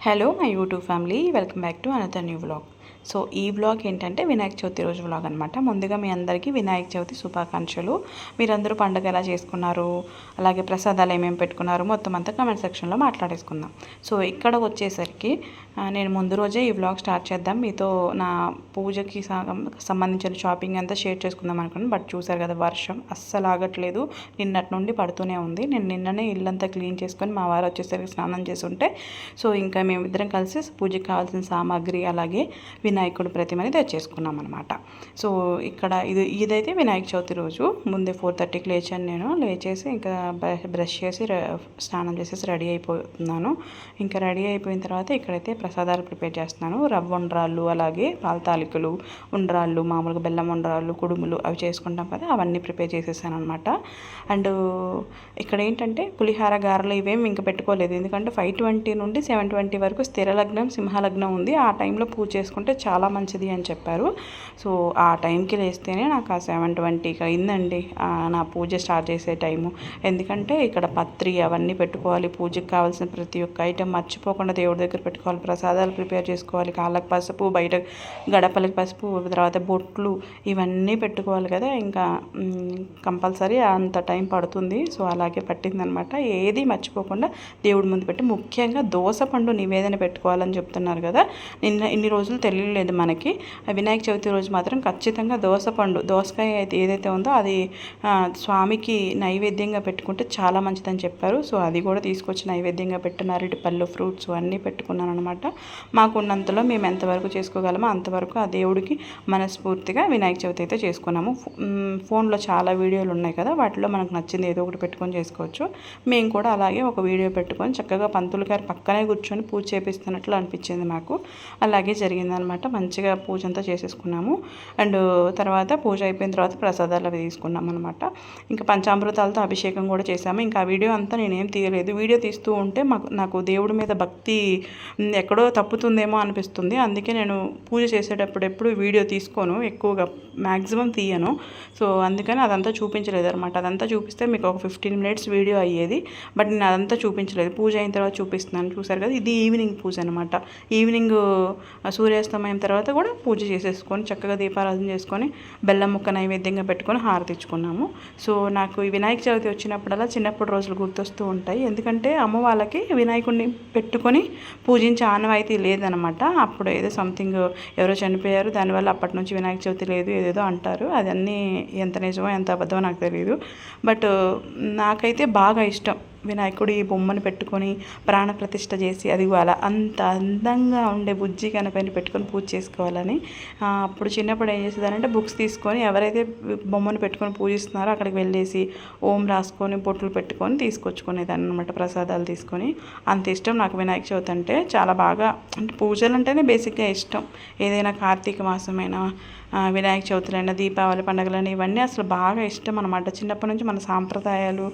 Hello my YouTube family, welcome back to another new vlog. So ఈ vlog ఏంటంటే వినాయక చవితి రోజు vlog అనమాట. ముందుగా మీ అందరికీ వినాయక చవితి శుభాకాంక్షలు. మీరందరూ పండుగ ఎలా చేసుకున్నారు, అలాగే ప్రసాదాలు ఏమేమి పెట్టుకున్నారు, మొత్తం అంతా కమెంట్ సెక్షన్లో మాట్లాడేసుకుందాం. సో ఇక్కడ వచ్చేసరికి నేను ముందు రోజే ఈ వ్లాగ్ స్టార్ట్ చేద్దాం, మీతో నా పూజకి సంబంధించిన షాపింగ్ అంతా షేర్ చేసుకుందాం అనుకున్నాను. బట్ చూసారు కదా, వర్షం అస్సలు ఆగట్లేదు, నిన్నటి నుండి పడుతూనే ఉంది. నేను నిన్ననే ఇల్లంతా క్లీన్ చేసుకొని మా వారు వచ్చేసరికి స్నానం చేసి ఉంటే, సో ఇంకా మేమిద్దరం కలిసి పూజకి కావాల్సిన సామాగ్రి అలాగే వినాయకుడి ప్రతిమని తెచ్చేసుకున్నాం అనమాట. సో ఇక్కడ ఇదైతే వినాయక చవితి రోజు. ముందే 4:30కి లేచాను. నేను లేచేసి ఇంకా బ్రష్ చేసి స్నానం చేసేసి రెడీ అయిపోతున్నాను. ఇంకా రెడీ అయిపోయిన తర్వాత ఇక్కడైతే ప్రసాదాలు ప్రిపేర్ చేస్తున్నాను. రవ్వ ఉండ్రాళ్ళు, అలాగే పాల తాలికలు, ఉండ్రాళ్ళు, మామూలుగా బెల్లం ఉండ్రాళ్ళు, కుడుములు అవి చేసుకుంటాం కదా, అవన్నీ ప్రిపేర్ చేసేసాను అనమాట. అండ్ ఇక్కడ ఏంటంటే పులిహార, గారెలు ఇవేమి ఇంకా పెట్టుకోలేదు, ఎందుకంటే 5:20 నుండి 7:20 వరకు స్థిర లగ్నం సింహలగ్నం ఉంది. ఆ టైంలో పూజ చేసుకుంటే చాలా మంచిది అని చెప్పారు. సో ఆ టైంకి లేస్తేనే నాకు ఆ 7:20కి అయిందండి నా పూజ స్టార్ట్ చేసే టైము. ఎందుకంటే ఇక్కడ పత్రి అవన్నీ పెట్టుకోవాలి, పూజకి కావాల్సిన ప్రతి ఒక్క ఐటెం మర్చిపోకుండా దేవుడి దగ్గర పెట్టుకోవాలి, ప్రసాదాలు ప్రిపేర్ చేసుకోవాలి, కాళ్ళకి పసుపు, బయట గడపలకి పసుపు, తర్వాత బొట్లు ఇవన్నీ పెట్టుకోవాలి కదా. ఇంకా కంపల్సరీ అంత టైం పడుతుంది. సో అలాగే పట్టిందనమాట. ఏది మర్చిపోకుండా దేవుడి ముందు పెట్టి, ముఖ్యంగా దోసపండు నివేదన పెట్టుకోవాలని చెప్తున్నారు కదా. ఇన్ని రోజులు తెలియలేదు మనకి. వినాయక చవితి రోజు మాత్రం ఖచ్చితంగా దోసకాయ అయితే ఏదైతే ఉందో అది స్వామికి నైవేద్యంగా పెట్టుకుంటే చాలా మంచిదని చెప్పారు. సో అది కూడా తీసుకొచ్చి నైవేద్యంగా పెట్టిన అరటిపళ్ళు, ఫ్రూట్స్ అన్నీ పెట్టుకున్నాను అనమాట. మాకున్నంతలో మేము ఎంతవరకు చేసుకోగలమో అంతవరకు ఆ దేవుడికి మనస్ఫూర్తిగా వినాయక చవితి అయితే చేసుకున్నాము. ఫోన్లో చాలా వీడియోలు ఉన్నాయి కదా, వాటిలో మనకు నచ్చింది ఏదో ఒకటి పెట్టుకొని చేసుకోవచ్చు. మేము కూడా అలాగే ఒక వీడియో పెట్టుకొని చక్కగా పంతులు గారు పక్కనే కూర్చొని పూజ చేపిస్తున్నట్లు అనిపించింది మాకు. అలాగే జరిగిందనమాట. మంచిగా పూజ అంతా చేసేసుకున్నాము. అండ్ తర్వాత పూజ అయిపోయిన తర్వాత ప్రసాదాలు అవి తీసుకున్నాం అనమాట. ఇంకా పంచామృతాలతో అభిషేకం కూడా చేసాము. ఇంకా ఆ వీడియో అంతా నేనేం తీయలేదు. వీడియో తీస్తూ ఉంటే నాకు దేవుడి మీద భక్తి ఎక్కడో తప్పుతుందేమో అనిపిస్తుంది. అందుకే నేను పూజ చేసేటప్పుడు ఎప్పుడు వీడియో తీసుకోను, ఎక్కువగా మ్యాక్సిమం తీయను. సో అందుకని అదంతా చూపించలేదు అనమాట. అదంతా చూపిస్తే మీకు ఒక 15 minutes వీడియో అయ్యేది. బట్ నేను అదంతా చూపించలేదు, పూజ అయిన తర్వాత చూపిస్తున్నాను. చూసారు కదా, ఇది ఈవినింగ్ పూజ అనమాట. ఈవినింగ్ సూర్యాస్తమయం తర్వాత కూడా పూజ చేసేసుకొని చక్కగా దీపారాధన చేసుకొని బెల్లం ముక్క నైవేద్యంగా పెట్టుకొని హారతి ఇచ్చుకున్నాము. సో నాకు ఈ వినాయక చవితి వచ్చినప్పుడల్లా చిన్నప్పుడు రోజులు గుర్తొస్తూ ఉంటాయి. ఎందుకంటే అమ్మ వాళ్ళకి వినాయకుడిని పెట్టుకొని పూజించే ఆనవాయితీ లేదనమాట. అప్పుడు ఏదో సంథింగ్ ఎవరో చనిపోయారు, దానివల్ల అప్పటి నుంచి వినాయక చవితి లేదు ఏదేదో అంటారు. అదన్నీ ఎంత నిజమో ఎంత అబద్ధమో నాకు తెలియదు. బట్ నాకైతే బాగా ఇష్టం వినాయకుడి బొమ్మను పెట్టుకొని ప్రాణప్రతిష్ఠ చేసి, అది అలా అంత అందంగా ఉండే బుజ్జి కనపైన పెట్టుకొని పూజ చేసుకోవాలని. అప్పుడు చిన్నప్పుడు ఏం చేసేదానంటే బుక్స్ తీసుకొని ఎవరైతే బొమ్మను పెట్టుకొని పూజిస్తున్నారో అక్కడికి వెళ్ళేసి ఓం రాసుకొని బొట్లు పెట్టుకొని తీసుకొచ్చుకునేదాన్ని అనమాట, ప్రసాదాలు తీసుకొని. అంత ఇష్టం నాకు వినాయక చవితి అంటే. చాలా బాగా, అంటే పూజలు అంటేనే బేసిక్గా ఇష్టం. ఏదైనా కార్తీక మాసమైనా, వినాయక చవితులైనా, దీపావళి పండుగలైనా ఇవన్నీ అసలు బాగా ఇష్టం అనమాట. చిన్నప్పటి నుంచి మన సాంప్రదాయాలు,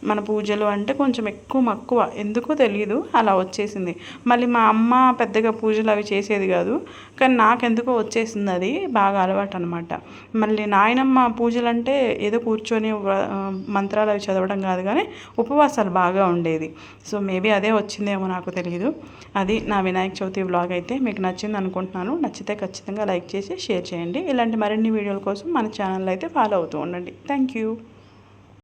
మన పూజలు అంటే కొంచెం ఎక్కువ మక్కువ, ఎందుకో తెలియదు అలా వచ్చేసింది. మళ్ళీ మా అమ్మ పెద్దగా పూజలు అవి చేసేది కాదు, కానీ నాకెందుకో వచ్చేసింది అది బాగా అలవాటు అనమాట. మళ్ళీ నాయనమ్మ పూజలు అంటే ఏదో కూర్చొని మంత్రాలు అవి చదవడం కాదు, కానీ ఉపవాసాలు బాగా ఉండేది. సో మేబీ అదే వచ్చిందేమో, నాకు తెలియదు. అది నా వినాయక చవితి వ్లాగ్ అయితే మీకు నచ్చింది అనుకుంటున్నాను. నచ్చితే ఖచ్చితంగా లైక్ చేసి షేర్ చేయండి. ఇలాంటి మరిన్ని వీడియోల కోసం మన ఛానల్ అయితే ఫాలో అవుతూ ఉండండి. Thank you.